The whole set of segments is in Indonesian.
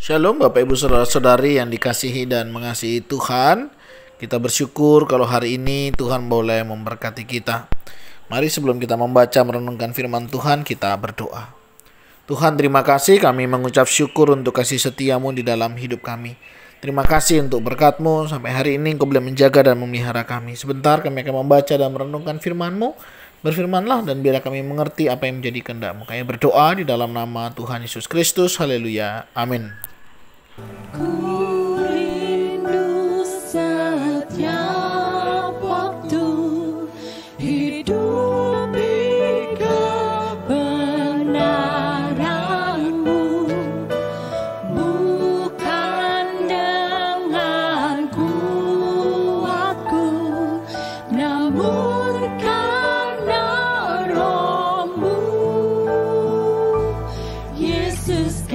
Shalom Bapak Ibu Saudara-saudari yang dikasihi dan mengasihi Tuhan. Kita bersyukur kalau hari ini Tuhan boleh memberkati kita. Mari sebelum kita membaca merenungkan firman Tuhan, kita berdoa. Tuhan, terima kasih, kami mengucap syukur untuk kasih setiamu di dalam hidup kami. Terima kasih untuk berkat-Mu, sampai hari ini Engkau boleh menjaga dan memelihara kami. Sebentar kami akan membaca dan merenungkan firman-Mu. Berfirmanlah dan biarlah kami mengerti apa yang menjadi kehendak-Mu. Kami berdoa di dalam nama Tuhan Yesus Kristus. Haleluya. Amin. Ku rindu setiap waktu hidup di kebenaran-Mu, bukan dengan kuatku, namun karena Roh-Mu. Yesus,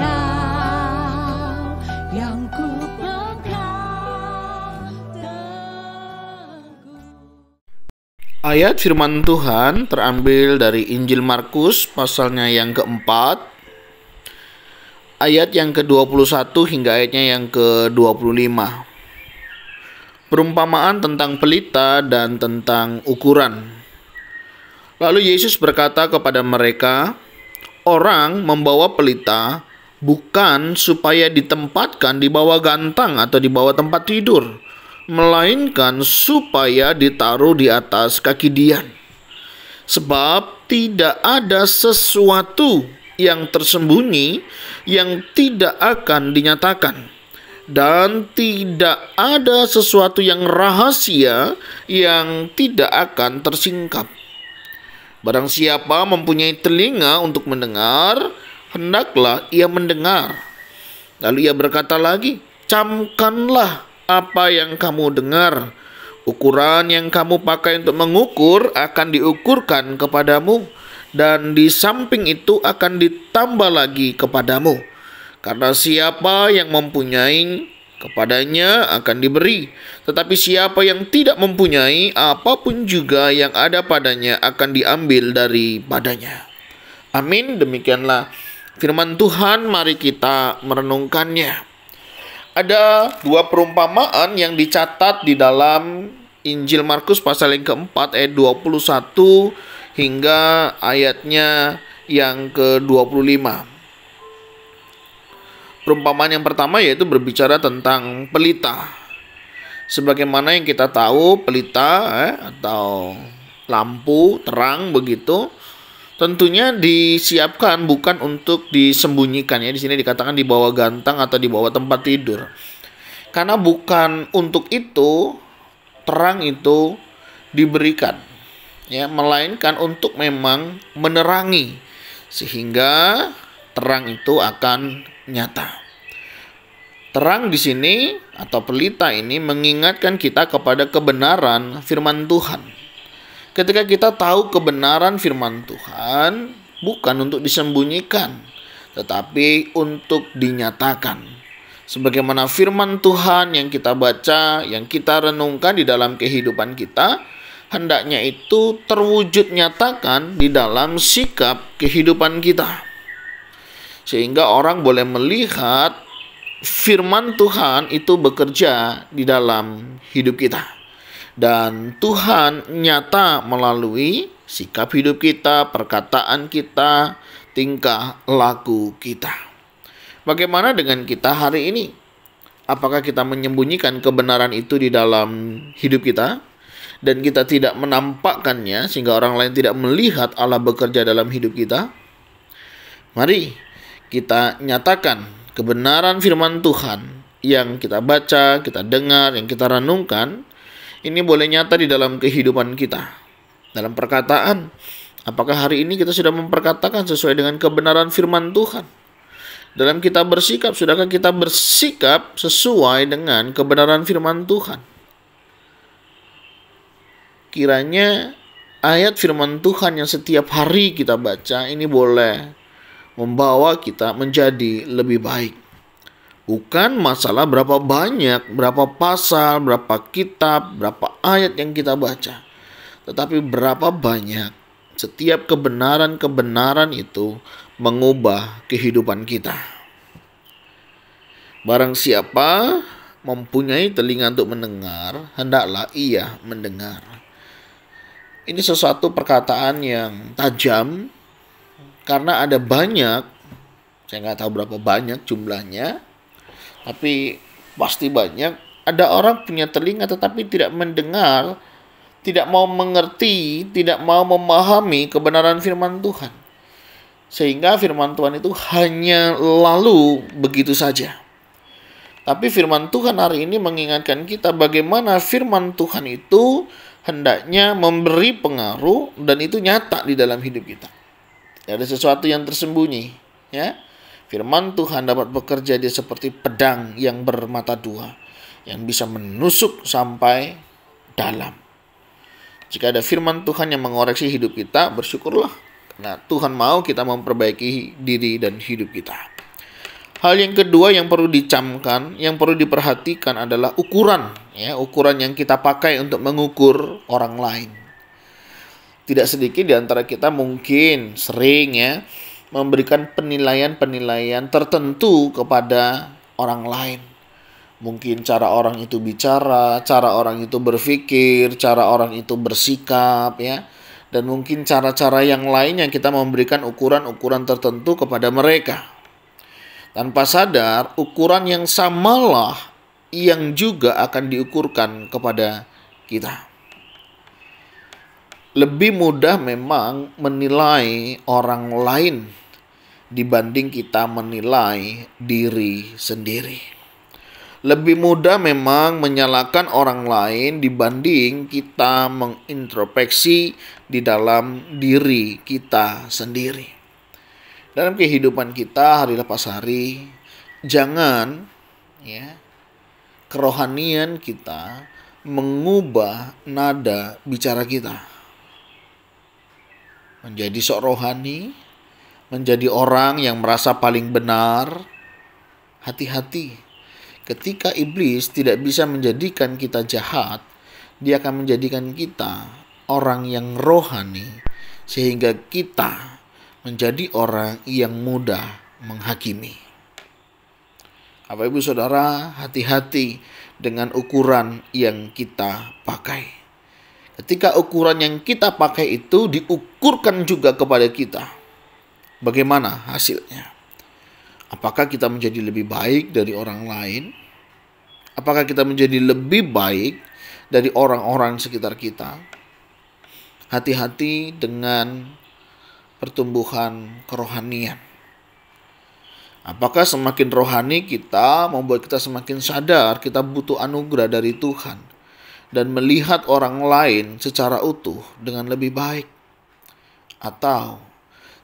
yang ku pegang teguh. Ayat firman Tuhan terambil dari Injil Markus pasalnya yang keempat, ayat yang ke-21 hingga ayatnya yang ke-25. Perumpamaan tentang pelita dan tentang ukuran. Lalu Yesus berkata kepada mereka, orang membawa pelita bukan supaya ditempatkan di bawah gantang atau di bawah tempat tidur, melainkan supaya ditaruh di atas kaki dian. Sebab tidak ada sesuatu yang tersembunyi yang tidak akan dinyatakan, dan tidak ada sesuatu yang rahasia yang tidak akan tersingkap. Barang siapa mempunyai telinga untuk mendengar, hendaklah ia mendengar. Lalu ia berkata lagi, camkanlah apa yang kamu dengar. Ukuran yang kamu pakai untuk mengukur akan diukurkan kepadamu, dan di samping itu akan ditambah lagi kepadamu. Karena siapa yang mempunyai, kepadanya akan diberi. Tetapi siapa yang tidak mempunyai, apapun juga yang ada padanya akan diambil daripadanya. Amin. Demikianlah firman Tuhan, mari kita merenungkannya. Ada dua perumpamaan yang dicatat di dalam Injil Markus pasal yang keempat ayat 21 hingga ayatnya yang ke-25. Perumpamaan yang pertama yaitu berbicara tentang pelita. Sebagaimana yang kita tahu, pelita atau lampu terang begitu, tentunya disiapkan bukan untuk disembunyikan, ya. Di sini dikatakan di bawah gantang atau di bawah tempat tidur. Karena bukan untuk itu terang itu diberikan, ya, melainkan untuk memang menerangi sehingga terang itu akan nyata. Terang di sini atau pelita ini mengingatkan kita kepada kebenaran firman Tuhan. Ketika kita tahu kebenaran firman Tuhan, bukan untuk disembunyikan, tetapi untuk dinyatakan. Sebagaimana firman Tuhan yang kita baca, yang kita renungkan di dalam kehidupan kita, hendaknya itu terwujud nyatakan di dalam sikap kehidupan kita. Sehingga orang boleh melihat firman Tuhan itu bekerja di dalam hidup kita. Dan Tuhan nyata melalui sikap hidup kita, perkataan kita, tingkah laku kita. Bagaimana dengan kita hari ini? Apakah kita menyembunyikan kebenaran itu di dalam hidup kita dan kita tidak menampakkannya sehingga orang lain tidak melihat Allah bekerja dalam hidup kita? Mari kita nyatakan kebenaran firman Tuhan yang kita baca, kita dengar, yang kita renungkan. Ini boleh nyata di dalam kehidupan kita. Dalam perkataan, apakah hari ini kita sudah memperkatakan sesuai dengan kebenaran firman Tuhan? Dalam kita bersikap, sudahkah kita bersikap sesuai dengan kebenaran firman Tuhan? Kiranya ayat firman Tuhan yang setiap hari kita baca ini boleh membawa kita menjadi lebih baik. Bukan masalah berapa banyak, berapa pasal, berapa kitab, berapa ayat yang kita baca, tetapi berapa banyak setiap kebenaran-kebenaran itu mengubah kehidupan kita. Barang siapa mempunyai telinga untuk mendengar, hendaklah ia mendengar. Ini sesuatu perkataan yang tajam, karena ada banyak, saya nggak tahu berapa banyak jumlahnya, tapi pasti banyak. Ada orang punya telinga tetapi tidak mendengar, tidak mau mengerti, tidak mau memahami kebenaran firman Tuhan. Sehingga firman Tuhan itu hanya lalu begitu saja. Tapi firman Tuhan hari ini mengingatkan kita bagaimana firman Tuhan itu hendaknya memberi pengaruh dan itu nyata di dalam hidup kita. Tidak ada sesuatu yang tersembunyi, ya. Firman Tuhan dapat bekerja dia seperti pedang yang bermata dua, yang bisa menusuk sampai dalam. Jika ada firman Tuhan yang mengoreksi hidup kita, bersyukurlah. Karena Tuhan mau kita memperbaiki diri dan hidup kita. Hal yang kedua yang perlu dicamkan, yang perlu diperhatikan adalah ukuran, ya, ukuran yang kita pakai untuk mengukur orang lain. Tidak sedikit di antara kita mungkin sering, ya, memberikan penilaian-penilaian tertentu kepada orang lain. Mungkin cara orang itu bicara, cara orang itu berpikir, cara orang itu bersikap, ya. Dan mungkin cara-cara yang lain yang kita memberikan ukuran-ukuran tertentu kepada mereka. Tanpa sadar, ukuran yang samalah yang juga akan diukurkan kepada kita. Lebih mudah memang menilai orang lain dibanding kita menilai diri sendiri. Lebih mudah memang menyalahkan orang lain dibanding kita mengintrospeksi di dalam diri kita sendiri. Dalam kehidupan kita hari lepas hari, jangan, ya, kerohanian kita mengubah nada bicara kita. Menjadi sok rohani, menjadi orang yang merasa paling benar. Hati-hati, ketika iblis tidak bisa menjadikan kita jahat, dia akan menjadikan kita orang yang rohani, sehingga kita menjadi orang yang mudah menghakimi. Bapak Ibu Saudara, hati-hati dengan ukuran yang kita pakai. Ketika ukuran yang kita pakai itu diukurkan juga kepada kita, bagaimana hasilnya? Apakah kita menjadi lebih baik dari orang lain? Apakah kita menjadi lebih baik dari orang-orang sekitar kita? Hati-hati dengan pertumbuhan kerohanian. Apakah semakin rohani kita membuat kita semakin sadar kita butuh anugerah dari Tuhan dan melihat orang lain secara utuh dengan lebih baik? Atau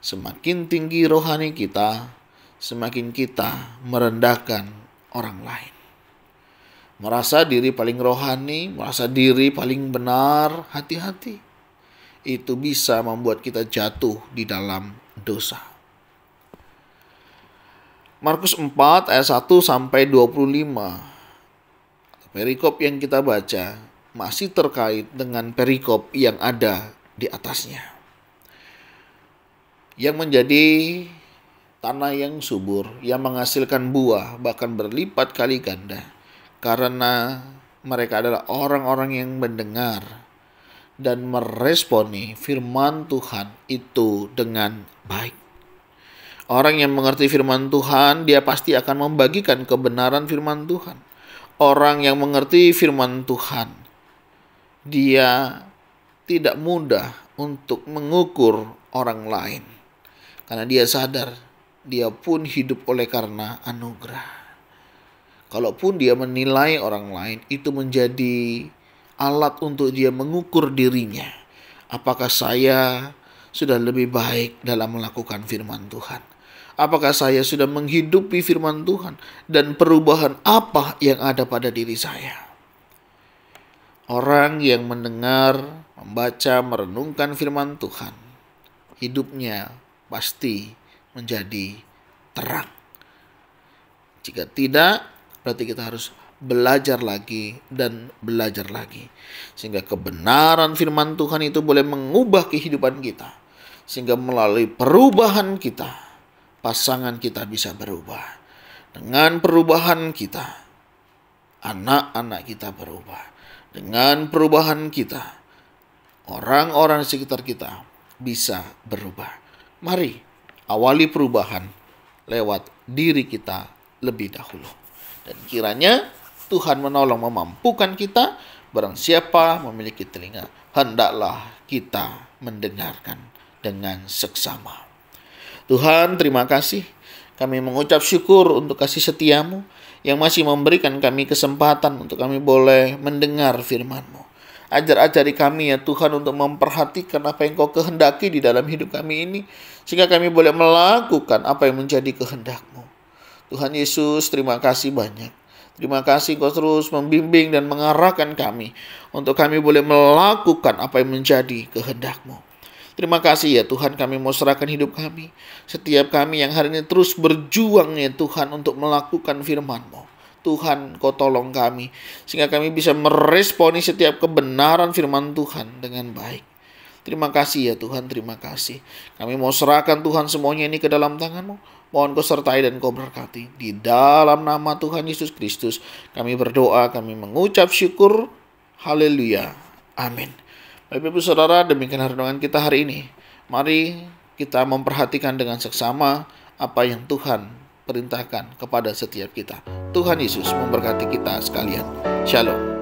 semakin tinggi rohani kita, semakin kita merendahkan orang lain? Merasa diri paling rohani, merasa diri paling benar, hati-hati. Itu bisa membuat kita jatuh di dalam dosa. Markus 4 ayat 1 sampai 25. Perikop yang kita baca masih terkait dengan perikop yang ada di atasnya. Yang menjadi tanah yang subur, yang menghasilkan buah bahkan berlipat kali ganda. Karena mereka adalah orang-orang yang mendengar dan meresponi firman Tuhan itu dengan baik. Orang yang mengerti firman Tuhan, dia pasti akan membagikan kebenaran firman Tuhan. Orang yang mengerti firman Tuhan, dia tidak mudah untuk mengukur orang lain. Karena dia sadar, dia pun hidup oleh karena anugerah. Kalaupun dia menilai orang lain, itu menjadi alat untuk dia mengukur dirinya. Apakah saya sudah lebih baik dalam melakukan firman Tuhan? Apakah saya sudah menghidupi firman Tuhan? Dan perubahan apa yang ada pada diri saya? Orang yang mendengar, membaca, merenungkan firman Tuhan, hidupnya pasti menjadi terang. Jika tidak, berarti kita harus belajar lagi dan belajar lagi. Sehingga kebenaran firman Tuhan itu boleh mengubah kehidupan kita. Sehingga melalui perubahan kita, pasangan kita bisa berubah. Dengan perubahan kita, anak-anak kita berubah. Dengan perubahan kita, orang-orang di sekitar kita bisa berubah. Mari awali perubahan lewat diri kita lebih dahulu. Dan kiranya Tuhan menolong memampukan kita. Barang siapa memiliki telinga, hendaklah kita mendengarkan dengan seksama. Tuhan, terima kasih. Kami mengucap syukur untuk kasih setiamu yang masih memberikan kami kesempatan untuk kami boleh mendengar firman-Mu. Ajar-ajari kami ya Tuhan untuk memperhatikan apa yang Kau kehendaki di dalam hidup kami ini, sehingga kami boleh melakukan apa yang menjadi kehendak-Mu. Tuhan Yesus, terima kasih banyak. Terima kasih Kau terus membimbing dan mengarahkan kami untuk kami boleh melakukan apa yang menjadi kehendak-Mu. Terima kasih ya Tuhan, kami mau serahkan hidup kami. Setiap kami yang hari ini terus berjuang ya Tuhan untuk melakukan firman-Mu. Tuhan, Kau tolong kami sehingga kami bisa meresponi setiap kebenaran firman Tuhan dengan baik. Terima kasih ya Tuhan, terima kasih. Kami mau serahkan Tuhan semuanya ini ke dalam tangan-Mu. Mohon Kau sertai dan Kau berkati. Di dalam nama Tuhan Yesus Kristus kami berdoa, kami mengucap syukur. Haleluya. Amin. Bapak Ibu Saudara, demikian renungan kita hari ini. Mari kita memperhatikan dengan seksama apa yang Tuhan perintahkan kepada setiap kita. Tuhan Yesus memberkati kita sekalian. Shalom.